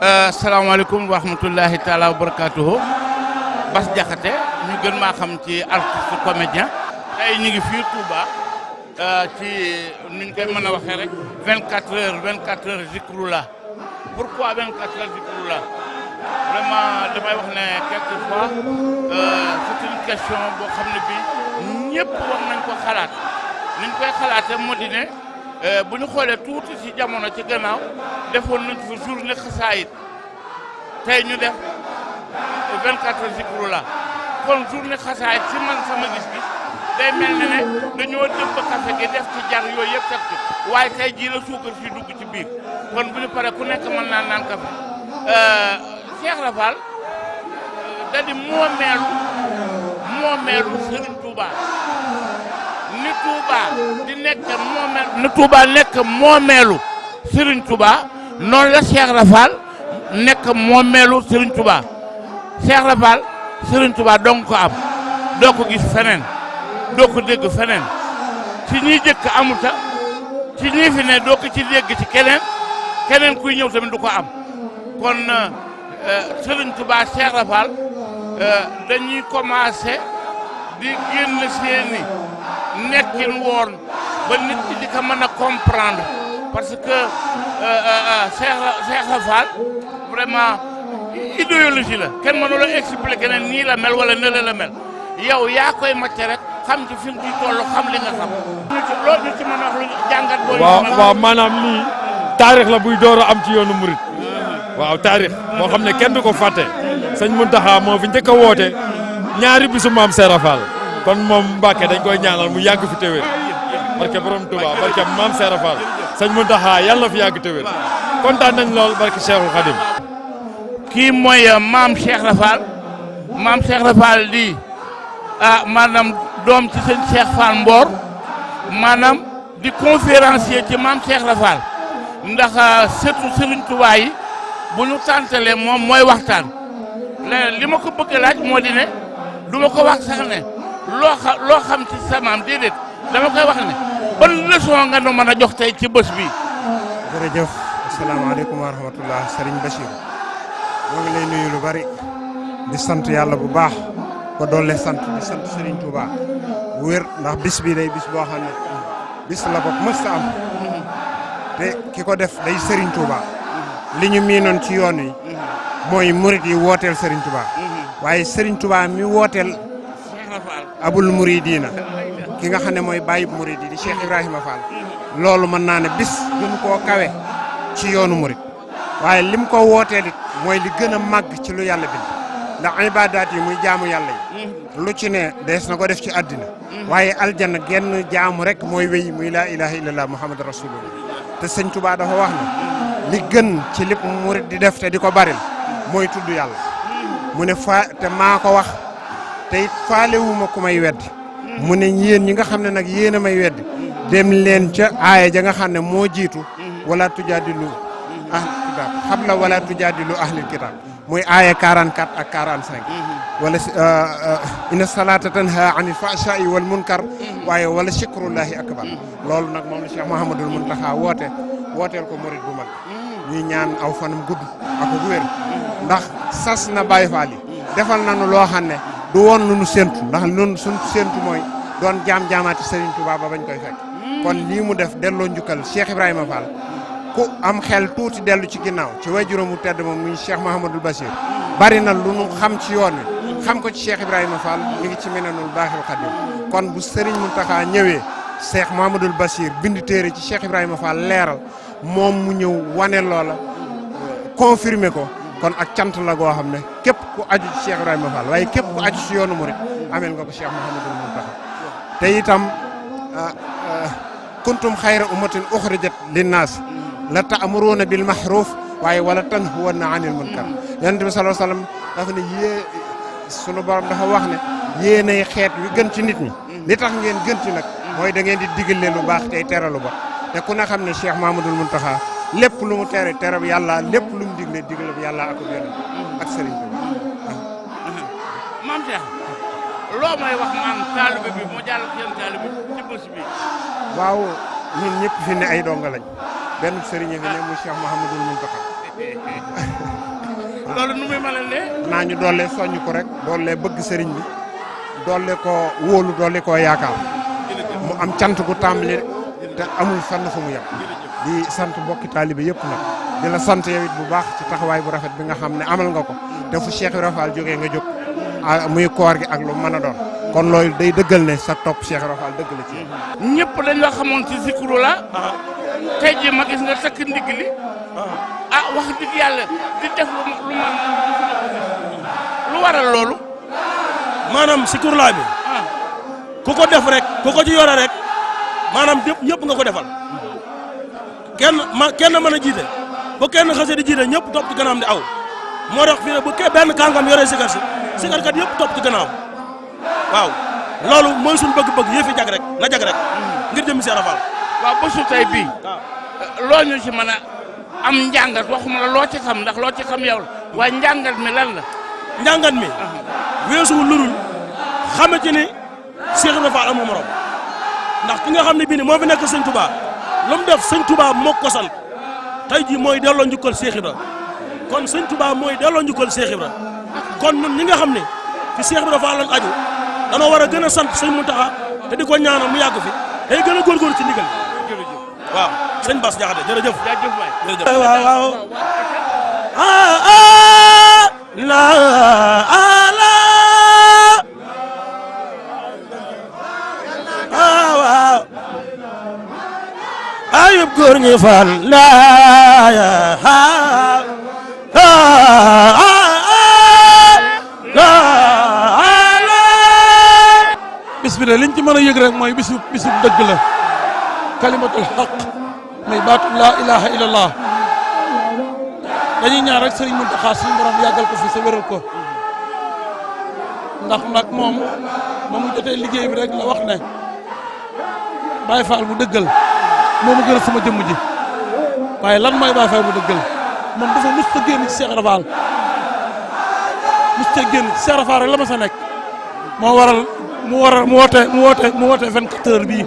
Salaamaaleykum wa rahmatullahi taala wa barakatuhu. Bass Diakhaté ñu gën maa xam ci artiste comédien. tey ñu ngi fii Touba ci ni ñu koy mën a waxee rek 24 heures Zikroullah. Pourquoi 24 heures Zikroullah? Vraiment damay wax ne quelquefois c'est une question boo xam ne bii ñëpp war nañ ko xalaat ni ñu koy xalaatee moo di ne bu ñu xoolee tuuti ci jamono ci gannaaw defoon nañ fa journée xasaayid tey ñu def 24 heures Zikroullah. kon journée xasaayid ci man sama gis-gis day mel ne dañoo dëbb café gi def ci jar yooyu yëpp teg ci waaye tey jii la suukar si dugg ci biir kon bu ñu paree ku nekk mën naa naan café Cheikh Rafal da di moomeelu Serigne Touba ni Touba di nekk moomeel ni Touba nekk moomeelu Serigne Touba noonu la Cheikh Rafal nekk moomeelu Serigne Touba Cheikh Rafal Serigne Touba dong ko am doo ko gis feneen doo ko dégg feneen ci ñiy jëkk amuta ci ñii fi ne doo ko ci dégg ci keneen kuy ñëw tamit du ko am kon Serigne Touba Cheikh Rafal dañuy commencé di génn seeni nekkin woon ba nit ñi di ko mën a comprendre parce que Cheikh Rafal vraiment idéologie la kenn mënu la expliquer ne nii la mel wala nële la mel yow yaa koy macc rek xam ci fi mu ci toll xam li nga xam. loolu ñu ci mën a wax lu jàngat. waaw maanaam lii taarix la buy door a am ci yoonu murit waaw taarix moo xam ne kenn du ko fàtte sëñ Mountakha moo fi njëkk a woote ñaari bisu maam Cheikh Rafal kon moom Mbàkke dañ koy ñaanal mu yàgg fi téwéer barke borom Touba barke maam Cheikh Rafal sëñ Mountakha yàlla na fi yàgg téwéer kontaan nañ lool barke Cheikhul Khadim. kii mooy maam Cheikh Rafal di maanaam doom ci sëñ Cheikh Fall Mbor maanaam di conférencier ci maam Cheikh Rafal ndax surtout Serigne Touba yi bu ñu tàntalee moom mooy waxtaan leneen li ma ko bëgg laaj moo di ne du ma ko wax sax ne loo xam ci sa maam déedéet dama koy wax ne ban leçon nga nu mën a jox tey ci bés bi. jërëjëf asalaamaaleykum wa rahmatullah Serigne Bachir moo ngi lay nuyu lu bari di sant yàlla bu baax ko doole sant di sant Serigne Touba bu wér ndax bis bi day bis boo xam ne bis la bopp mës am te ki ko def day Serigne Touba li ñu miinoon ci yoon wi mooy murit yi wooteel Serigne Touba waaye Serigne Touba mi wooteel abul muridina ki nga xam ne mooy bàyyib murid yi di Cheikh Ibrahima Fall loolu mën naa ne bis gën koo kawe ci yoonu murit waaye lim ko wooteel it mooy li gën a màgg ci lu yàlla bind ndax ibadaat yi muy jaamu yàlla yi lu ci ne dees na ko def ci àddina waaye aljanna genn jaamu rek mooy wéy muy laa ilaha illallah muhammad rasulullah te sëñ Touba dafa wax ne li gën ci lépp murit di def te di ko baril mooy tudd yàlla mu ne te maa ko wax te it faalewuma ku may weddi mu ne yéen ñi nga xam ne nag yéen a may weddi dem leen ca aaya ja nga xam ne moo jiitu wala tujaadilu ahlil kitab xabla wala tujaadilu ahlil kitab muy aaya 44 ak 45 wala inna salata tanha anil fahsha'i wal munkar waaye wala shikrullahi akbar loolu nag moom la Cheikh Mouhamadoul Mountakha wooteel ko murid bu mag ñuy ñaan aw fanam gudd ak bu wér ndax sas na Baye Fall yi defal nañu loo xam ne du woon lu nu séntu ndax ñun suñ séntu mooy doon jaam-jaamaati Serigne Touba ba bañ koy fekk kon lii mu def delloo njukkal Cheikh Ibrahima Fall ku am xel tuuti dellu ci ginnaaw ci wajuram mu tedd moom muy Cheikh Mouhamadoul Bachir bari na lu nu xam ci yoon wi xam ko ci Cheikh Ibrahima Fall mi ngi ci Minanul Baaxil Xadim kon bu Serigne Mountakha ñëwee Cheikh Mouhamadoul Bachir bind téere ci Cheikh Ibrahima Fall leeral moom mu ñëw wane loola confirmer ko kon ak cant la goo xam ne képp ku aju ci Cheikh Ibrahima Fall waaye képp ku aju ci yoonu murit amel nga ko Cheikh Mouhamadoul Mountakha te itam kuntum xayra ummatin uxrijat linnaas la ta'muruna bil ma'ruf waaye wala tanhawna anil munkar yonent bi sallallahu alayhi wasallam dafa ne sunu borom dafa wax ne yéenay xeet wi gën ci nit ñi li tax ngeen gën ci nag mooy da ngeen di digle lu baax tey tere lu bon te ku ne xam ne Cheikh Mouhamadoul Mountakha lépp lu mu tere bi yàlla lépp lu mu digle bi yàlla ak yonent ak Serigne Touba. maam Cheikh loo may wax man taalibe bi mu jàll seen taalibe ci bés bi. waaw ñun ñëpp fi ne ay donga lañ benn Serigne fi ne muy Cheikh Mouhamadoul Mountakha loolu nu muy mën a ne. naa ñu doole soññ ko rek doole bëgg sëriñ bi doole ko wóolu doole koo yaakaar mu am cant gu tàmbali te amul fenn fu mu yem di sant mbokki taalibe yëpp nag di la sant yow it bu baax ci taxawaay bu rafet bi nga xam ne amal nga ko te fu Cheikh Ibra Fall jógee nga jóg muy koor gi ak lu mën a doon kon loolu day dëggal ne sa topp Cheikh Ibra Fall dëgg la ci ñëpp dañ la xamoon ci zikru la tey jii ma gis nga takk ndigg li wax dëgg yàlla di def lu waral loolu. maanaam zikru la bi ku ko def rek ku ko ci yore rek maanaam ñëpp nga ko defal kenn mën a jiite bu kenn xasee di jiite ñëpp topp ci gannaam di aw moo tax fii ne bu benn kàngam yoree sikar si sikarkat yëpp topp ci gannaam waaw loolu mooy suñu bëgg-bëgg yëfi jag rek na jag rek ngir jëm Cheikh Rafal. waaw bésu tey bii loo ñu ci mën a am njàngat waxuma la loo ci xam ndax loo ci xam yow la waaye njàngat mi lan la. njàngat mi weesuwul lurul xame ci ni Cheikh Rafal amul morom ndax ki nga xam ne bii ni moo fi nekk sëñ Touba lu mu def sëñ Touba moo ko sant tey jii mooy delloo njukkal Cheikh Ibra kon sëñ Touba mooy delloo njukkal Cheikh Ibra kon ñun ñi nga xam ne ci Cheikh Ibra Fall lañ aju danoo war a gën a sant sëñ Mountakha te di ko ñaanal mu yàgg fi day gën a góorgóorlu ci ndigal waaw sëñ Bass Diakhaté jërëjëf. jërëjëf waaw waaw. waaw. ayub góor ñi Fall bis bi de liñ ci mën a yëg rek mooy bisu dëgg la kalimatul xaq muy baatu laa ilaha illallah dañuy ñaan rek Serigne Mountakha suñu borom yàggal ko fi sa wéral ko ndax nag moom ba mu jotee liggéey bi rek la wax ne Baye Fall bu dëggal moo ma gën a sama jëmm ji waaye lan mooy Baye Fall bu dëggal moom dafa mës a génn ci Cheikh Rafal mës a génn ci Cheikh Rafal rek la ma sa nekk moo waral mu woote 24 heures bii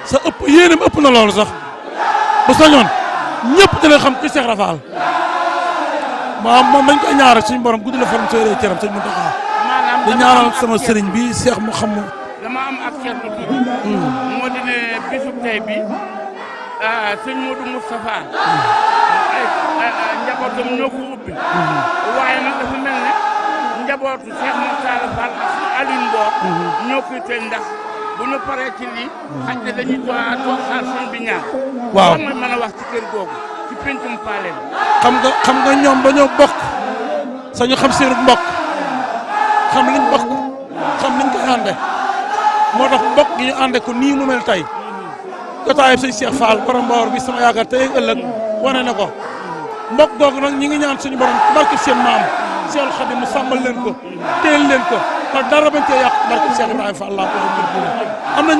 sa ëpp yéenam ëpp na loolu sax bu sañoon ñëpp dina xam ci Cheikh Rafal moom dañ koy ñaanal suñu borom gudd la forme sooy cëram sëñ Mountakha di ñaanal sama sëriñ bi Cheikh mu xam dama am ak seetlu tuuti moo di ne bisub tey bi sëñ Modou Moustapha ay njabootam ñoo ko ubbi waaye nag dafa mel ne njabootu Cheikh Moustapha Fall ak Alioune Mbow ñoo koy tëj ndax bu ñu paree ci lii xaj na dañuy toog xaar sëñ bi ñaan waaw mooy mën a wax ci kër googu ci pencum Paaleen xam nga ñoom dañoo bokk sañu xam seen mbokk xam liñ bokk xam liñ koy ànde moo tax mbokk gi ñu ànde ko nii mu mel tey jotaayam sëñ Cheikh Fall borom Mbawar bi sama yaakaar tey ëllëg wane na ko mbokk googu nag ñi ngi ñaan suñu borom barke seen maam Cheikh Khadim mu sàmmal leen ko teel leen ko te dara bañ cee yàq barke Cheikh Ibrahima Fall laa ko am nañ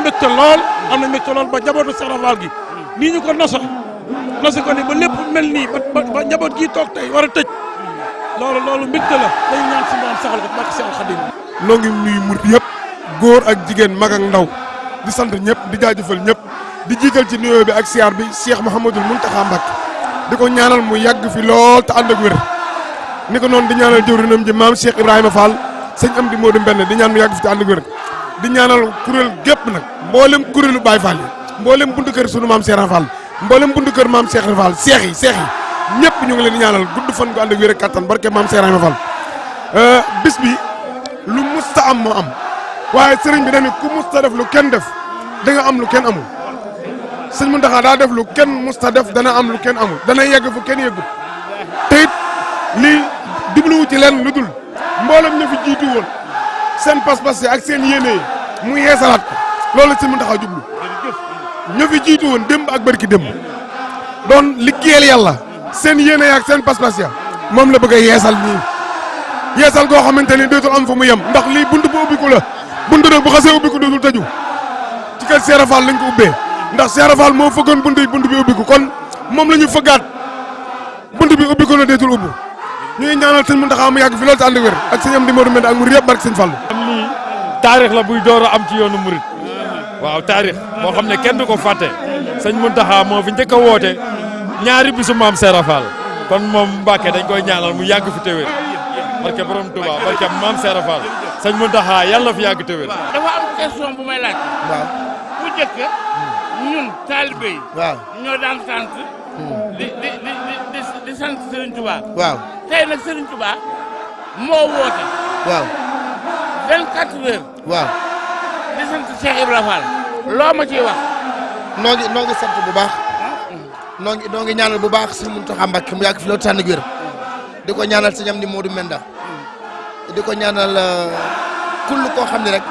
mbégte lool ba jabootu Cheikh Rafal gi nii ñu ko nosi ko ni ba lépp mel nii ba njaboot gii toog tey war a tëj loolu mbégte la dañu ñaan si moom saxal ko barke Cheikh Khadim noo ngi nuyu murit yëpp góor ak jigéen mag ak ndaw di sant ñëpp di jaajëfal ñëpp di jiital ci nuyoo bi ak siyaar bi Cheikh Mouhamadoul Mountakha Mbacké di ko ñaanal mu yàgg fi lool te ànd ak wér ni ko noonu di ñaanal jëwrinam ji maam Cheikh Ibrahima Fall sëñ am di Modou Mbenn di ñaan mu yàgg fi te ànd ak wér di ñaanal kuréel gépp nag mboolem kuréelu Baye Fall yi mboolem buntu kër sunu maam Cheikh Fall mboolem buntu kër maam Cheikh Fall seex yi ñëpp ñu ngi leen di ñaanal gudd fan gu ànd ak wér ak kattan barke maam Cheikh Fall bis bi lu musta am moo am waaye sëriñ bi dañu ku musta def lu kenn def da nga am lu kenn amul sëñ Mountakha daa def lu kenn musta def dana am lu kenn amul dana yegg fu kenn yeggut te it lii jubluwu ci leen lu dul mboolem ñu fi jiitu woon seen pas-pas yi ak seen yéene yi mu yeesalaat ko loolu sëñ Mountakha jublu ñu fi jiitu woon démb ak barki démb doon liggéeyal yàlla seen yéene yi ak seen pas-pas ya moom la bëgg a yeesal nii yeesal goo xamante ni dootul am fu mu yem ndax lii bunt bu ubbiku la bunt nag bu xasee ubbiku dootul tëju ci kër Cheikh Rafal lañ ko ubbee ndax Cheikh Rafal moo fëggoon bunt bi ubbiku kon moom la ñu fëggaat bunt bi ubbiku na dootul ubbu ñu ngi ñaanal sëñ Mountakha mu yàgg fi loolu te ànd wér ak sëñ am di Modou Mbène ak murid yëpp barke sëñ Fall. am lii taarix la buy door a am ci yoonu murid waaw taarix boo xam ne kenn du ko fàtte sëñ Mountakha moo fi njëkk a woote ñaari bisu maam Cheikh Rafal kon moom Mbacke dañ koy ñaanal mu yàgg fi téwér barke borom Touba barke maam Serap Fall sëñ Mountakha yàlla fi yàgg téwér. dafa am question bu may laaj. waaw bu njëkk ñun taalibe yi. waaw ñoo daan sant. di sant Serigne Touba. waaw tey nag Serigne Touba moo woote. waaw 24 heures. waaw di sant Cheikh Ibrahima Fall. loo ma ciy wax. noo ngi sant bu baax noo ngi ñaanal bu baax sëñ Mountakha Mbacké mu yàgg fi loolu tànn ak wér di ko ñaanal sëñam ni Modou Menda di ko ñaanal kull koo xam ne rek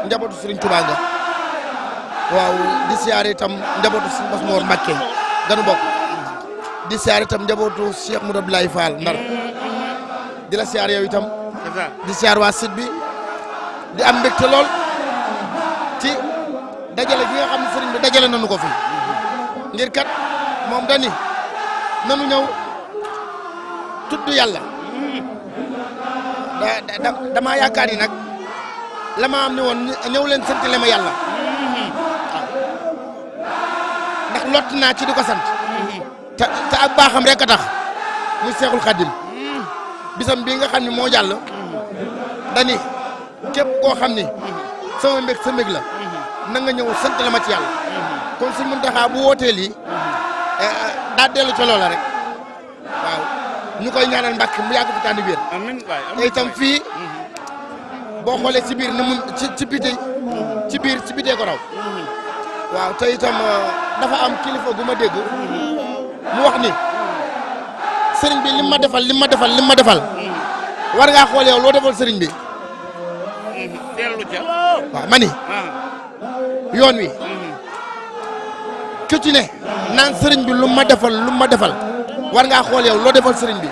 njabootu Serigne Touba nga waaw di siyaare itam njabootu Serigne Bass Mor Mbacké ganu bokk di siyaare itam njabootu Cheikh Modou Abdoulaye Fall Ndar di la siyaare yow itam di siyaare waa site bi di am mbégte lool ci dajale gi nga xam ne Serigne bi dajale nañu ko fi ngir kat moom dani nanu ñëw tudd yàlla damaa yaakaar ni nag la ma am ni woon ñëw leen sant le ma yàlla ndax lott naa ci di ko sant te ak baaxam rek a tax muy Seexul Xadim bisam bii nga xam ne moo jàll dani képp koo xam ni sama mbég sa mbég la na nga ñëw sant la ma ci yàlla kon Sëñ Mountakha bu wootee lii daa dellu ca loola rek waaw ñu koy ñaanal Mbàkke mu yàgg fi tànn biir te itam fii boo xoolee ci biir ni mu ci bitee ko raw waaw te itam dafa am kilifa gu ma dégg mu wax ni sëriñ bi lim ma defal war ngaa xool yow loo defal sëriñ bi dellu ca. waaw ma ni yoon wi ku ci ne naan sëriñ bi lu ma defal war ngaa xool yow loo defal sëriñ bi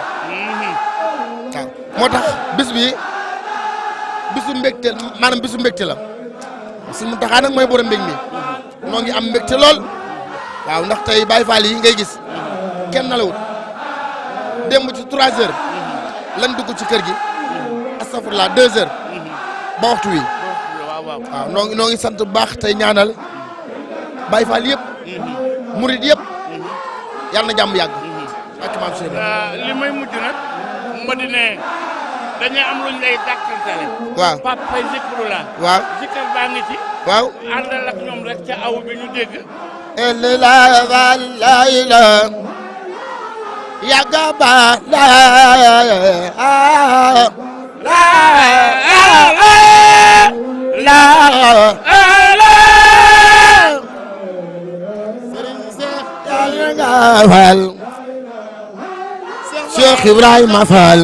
waaw moo tax bis bi bisu mbégte maanaam bisu mbégte la Sëriñ Mountakha nag mooy borom mbég mi noo ngi am mbégte lool waaw ndax tey Baye Fall yi ngay gis kenn nalawut démb ci 3 heures lan dugg ci kër gi astafurlah 2 heures ba waxtu wi waaw noo ngi sant bu baax tey ñaanal Baye Fall yëpp murid yëpp yàlla na jàmm yàgg ak maam Cheikh li may mujj nag moo di ne dañuy am luñ lay dàkkantale. waaw Pape Faye Zikroulah. waaw Zikr baa ngi ci. waaw àndal ak ñoom rek ca aw bi ñu dégg. la yàgga ba Fall Cheikh Ibrahima Fall